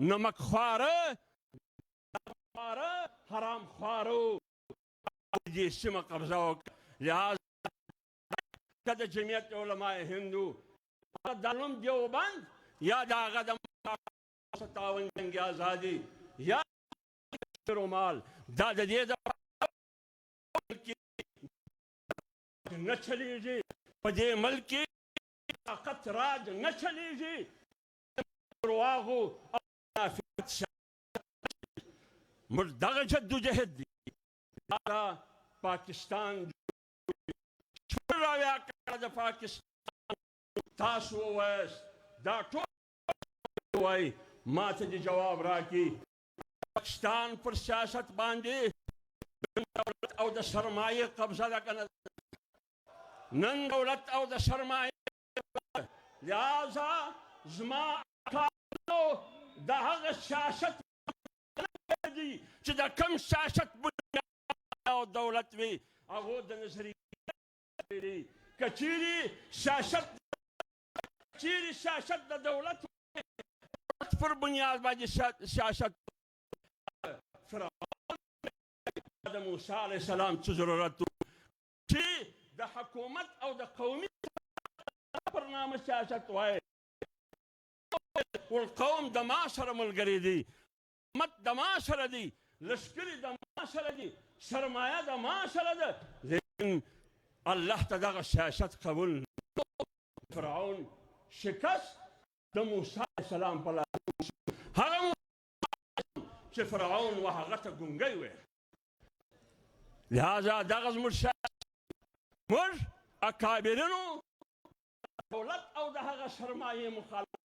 नमक ख्वार हराम ख्वारो ये सिम कब्जा लिहाजा که د جمعیت علماء هندو دارالعلوم دیوبند یا د هغه د 57 جنګ ازادي یا رومال دا د دې نه چلیږي په دې ملک کې طاقت راج نه چلیږي درواغو او منافقت موږ دغه جدوجهد دی دا پاکستان راویا کړه د پاکستان تاسو ووایاست دا ټول وایي ما ته دې جواب راکړي پاکستان پر سیاست باندې دولت او د سرمایې قبضه ده که نه نن دولت او د سرمایې لہذا زما کارونو د هغه سیاست دي چې د کوم سیاست بنیاد او دولت وي هغو د نظریې که چیرې سیاست د دولت پر بنیاد باندې سیاست فرعون د موسی علیه السلام څه ضرورت و چې د حکومت او د قومي پر نامه سیاست وایي والقوم د ما سره ملګري دي حکومت د ما سره دي لښکرې د ما سره دي سرمایه د ما سره ده لیکن الله ته دغه سیاست قبول فرعون شکست د موسی علیه السلام په لاس هغه چې فرعون و هغه ته ګونګی ویل لهذا دغه زموږ سیاست موږ اکابرینو دولت او د هغه سرمایې مخالفت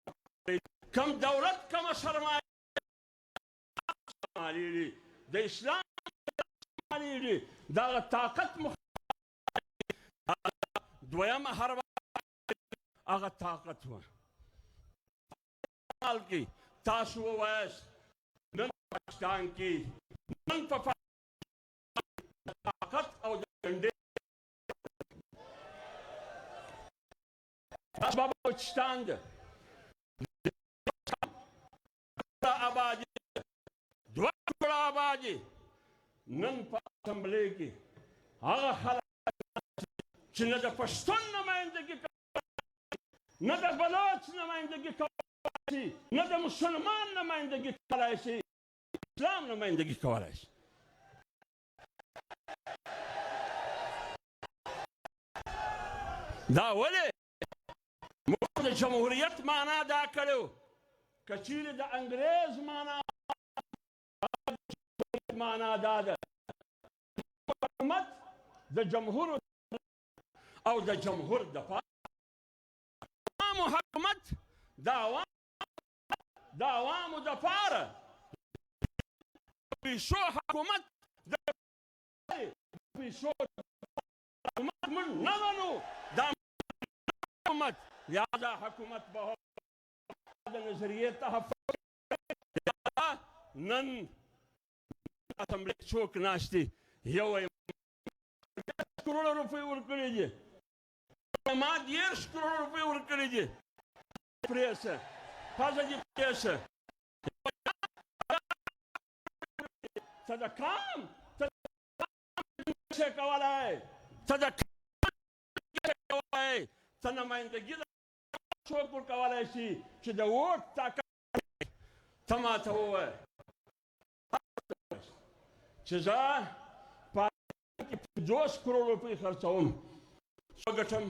کم دولت کمه سرمایه د اسلام دغه طاقت دویمه حرب هغه طاقت و کې تاسو ووایاست نن پاکستان کې نن په طاقت او د ډنډې بلوچستان ده آبادي دوه ټوله آبادي نن په اسمبلې کې هغه خلک چې نه د پښتون نمایندګي نه د بلوچ نمایندګي کولی شي نه د مسلمان نمایندګي کولی شي اسلام نمایندګي کولی شي دا ولې موږ د جمهوریت معنا دا کړو که چیرې د انګریز معنا دا ده حکومت د جمهور او د جمهور دپاره حکومت د عوامو دپاره پیسو حکومت د پیسو حکومت موږ نه منو دا حکومت لہذا حکومت به د نظریې تحفظ نن اسمبلې څوک ناست دي یو یې 10 کروڑه روپۍ ورکړي دي ما 10 کروڑه روپۍ ورکړي دي پرې شه پزه دې پرې شه ته د کام څه کولای ته د کولای ته نمایندګي څوک ورکولی شي چې د ووټ طاقت ته ماته ووایه چې زه په کې 50 کروڑ روپۍ خرڅوم څو ګټم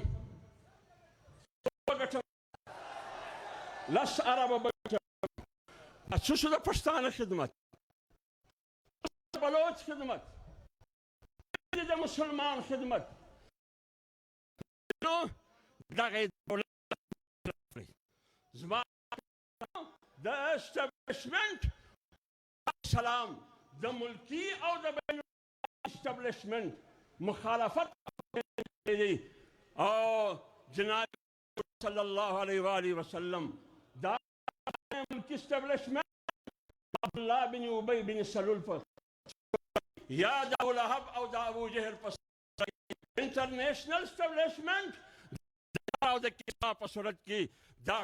10 اربه به ګټم څه شو د پښتانه خدمت د بلوچ خدمت د مسلمان خدمت نو دغه دولت زما د اسټابلیشمنټ سلام د ملکی او د بین اسټابلیشمنټ مخالفت دی او جناب صلی الله علیه و آله وسلم دا ملکی اسټابلیشمنټ عبد الله بن ابی بن سلول یا د ابو لهب او د ابو جهل په انټرنیشنل اسټابلیشمنټ او د کتاب په صورت کې دا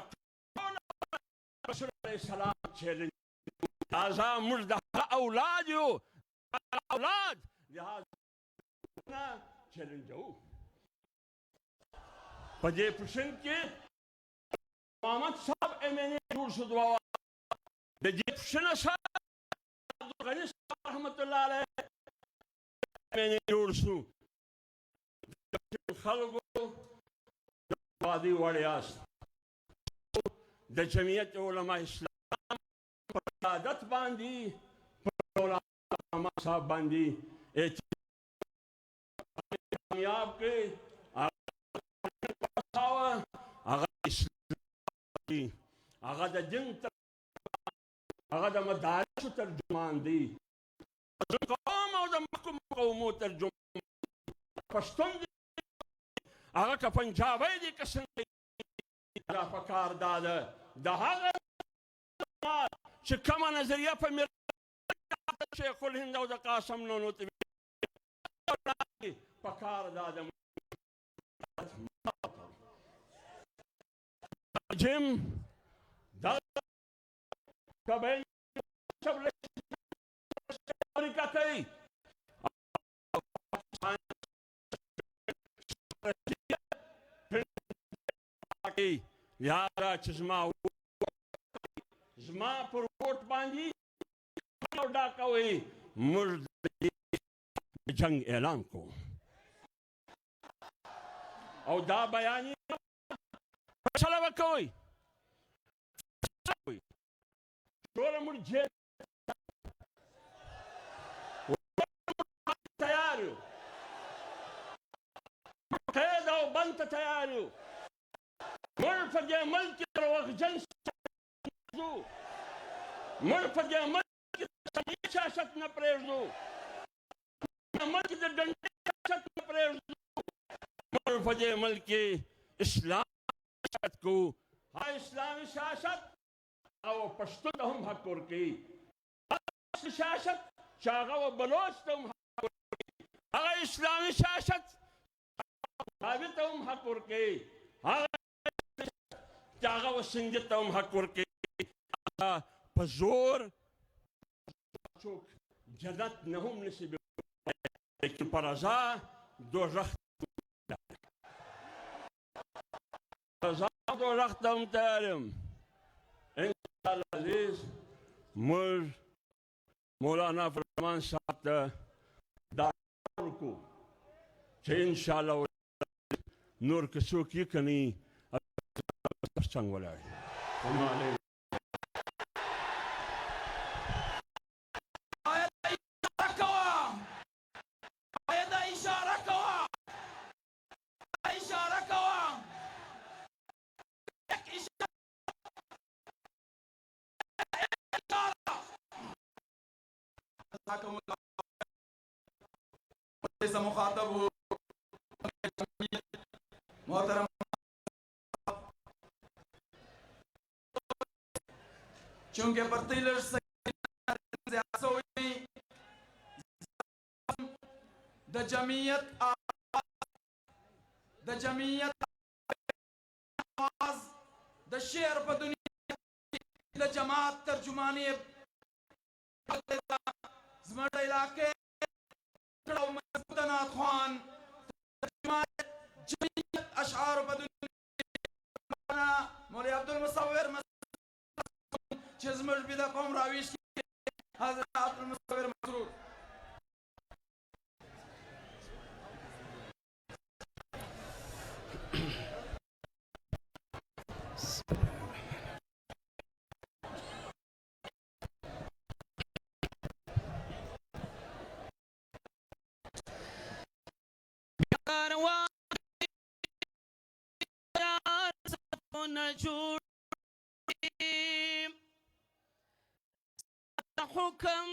رسول علیه السلام چیلنج لہذا موږ د هغه اولاد یو اولاد لہذا چیلنجوو پدې پوشن کې محمد صاحب MNA جوړ شو دوا د دې پوشن صاحب عبدالغني صاحب رحمت الله علیه MNA جوړ شو خلکو وادي وړیاست د جمعیت علماء اسلام په عادت باندې علماء صاحب باندې کامیاب کې هغه اسلام هغه د دین هغه د مدارس ترجمان دي قوم او د محکوم قومو ترجمان پښتون دي هغه که پنجابی دي که څنګه دا پکار دا ده د هغه چې کومه نظریه په شیخ الهند او د قاسم نونو ته پکار دا ده جم دا کبه شبل امریکا کوي یاره چې زما پر ووټ باندې دا کوي موږ د جنګ اعلان کوو او دا بیان یې فیصله به کوئ ټوله موږ جیل تیار یو قید او بند ته تیار یو موږ په دې ملک کې دروغجن موږ په دې ملک کې سیاست نه پرېږدو ملک د ډنډې سیاست نه پرېږدو موږ په دې ملک کې اسلام سیاست کوو هغه اسلامي سیاست او پښتو ته هم حق ورکوي هغه سیاست چې هغه بلوچ ته هم حق ورکوي هغه اسلامي سیاست هغه ته هم حق ورکوي هغه چې هغه سنجد ته هم حق ورکوي په زور څوک جنت نه هم نشي لیکن په رضا دوزخ رضا دوزخ ته هم تیار یم انشاءالله عزیز موږ مولانا فرمان صاحب ته دا ورکو چې انشاءالله نور که څوک یې کني څنګه ولاړ مخاطب ہو محترم چونکہ پرتیلر دا جمعیت آواز دا شعر پا دنیا دا جماعت ترجمانی زمرد علاقے مضبوطنات خوان جمعیت اشعار پا دنیا مولی عبدالمصور چیزمش بیده قوم راویش کی حضرت عبدالمصور مسرور حکم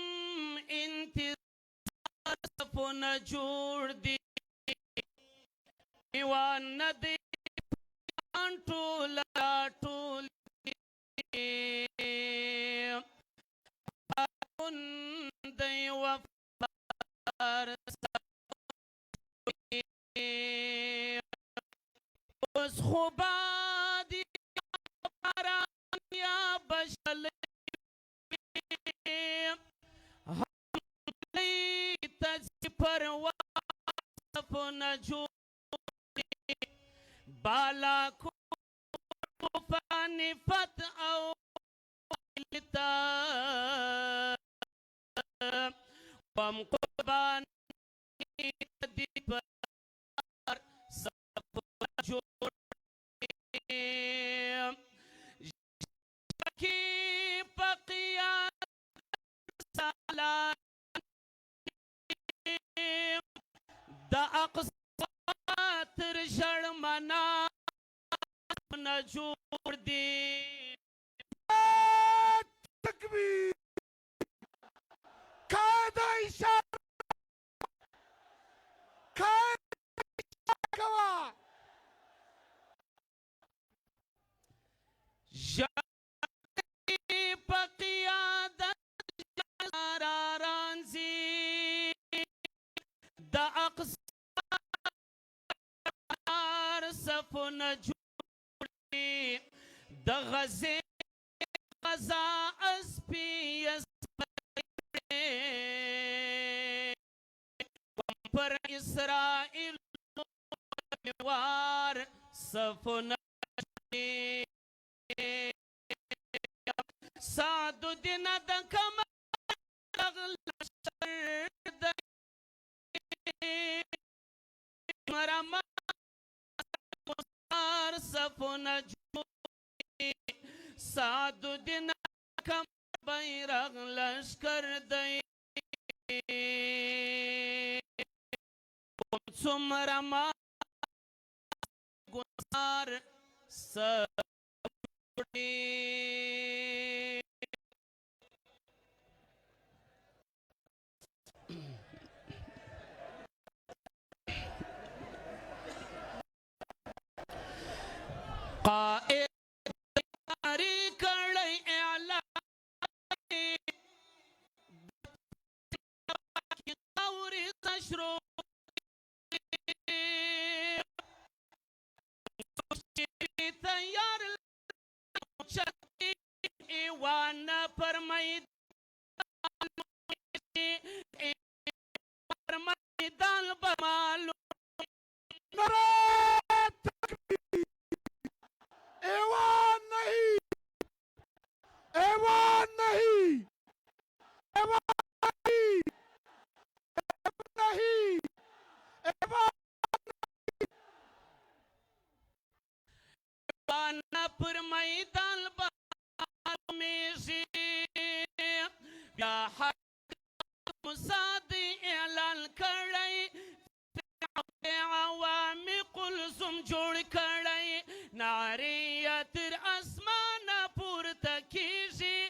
انتظار سپنا جوړ دی ایوان ندی ټول دی وفار اوس خوبا دی باران یا بشل پرواز سپنا جوړ بالا کوفانی فت او لتا وم قربان دی پر سب جوڑ کی پقیات سالان دا اقصا تر شرمنا نجور دی تکبیر قائد اشارہ کوا جاکی پقیادت جارارانزی دا اقصار صفو نجوری دا غزی غزا اسپی پر اسرائیل وار صفو نجوری سعد الدین دا کمر لشر دا مرمى مصار صفو نجوری سعد الدین کمر بیرغ لشکر دی څومره ما ګزار سپوړي قائد جاری کړی اعلان اوري تشرو تیار چکی ایوان پر میدان بمالو نعرہ تکبیر ایوان نہیں ایوان نہیں ایوان نہیں نہیں ایوان وانا پر میدان بمالو میزی بیا حق مصادی اعلان کړی عوامی قلزم جوړ کړی نعرې تر اسمانه پورته کیږي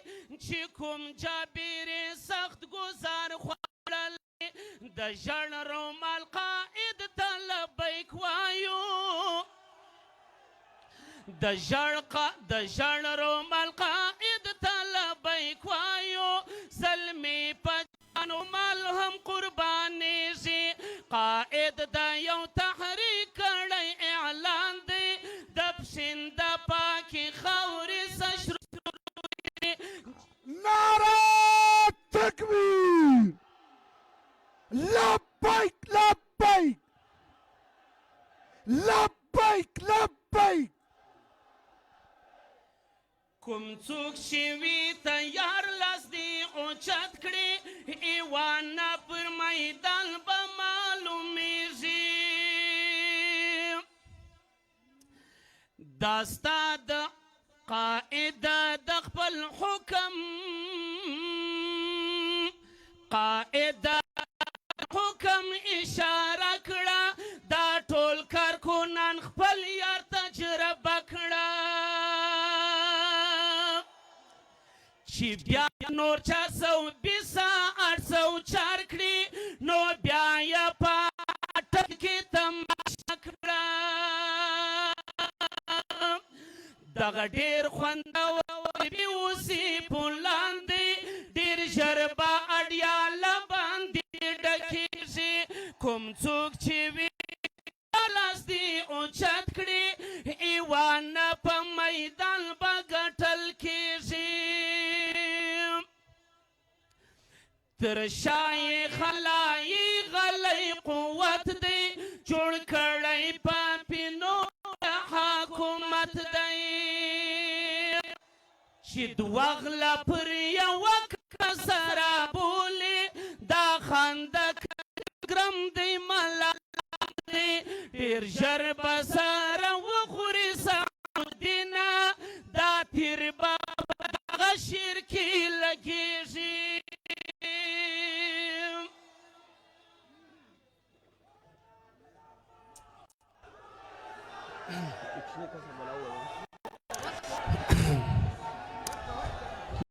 چې کوم جابر سخت گزار خوړل د ژړ رومال قائد ته لبیک وایو د ژړ رومال قائد ته لبیک وایو زلمی په جانو مال هم قربانیږي قائد د یو تحریک کړی اعلان دی د پښین د پاکې خاورې سشرو نعرہ تکبیر لبیک لبیک لبیک لبیک کوم څوک چې وي تیار لاس دی اوچت کړي ایوان پر میدان به معلومیږي دا ستا د قائد د خپل حکم قائد حکم اشاره کړه دا ټول کارکونان خپل یار تجربه کړه چې بیا نور 420 804 کړي نو بیا یې پاټک کې تماشا کړه دغه ډېر خوندور وي اوسې په لاندې ډېر ژر به اډیاله باندې ډکېږي کوم څوک چې وي لاس دې اوچت کړي ایوان په میدان به ګټل کېږي تر شای خلای غلی قوت دی جوړ کړی په پینو حکومت دی چې دوه غله پر یوه سره بولي دا خندق ګرم دی ملال دی ډېر ژر به سره وخوري سعودینه دا تیر به په دغه شیر کې لګېږي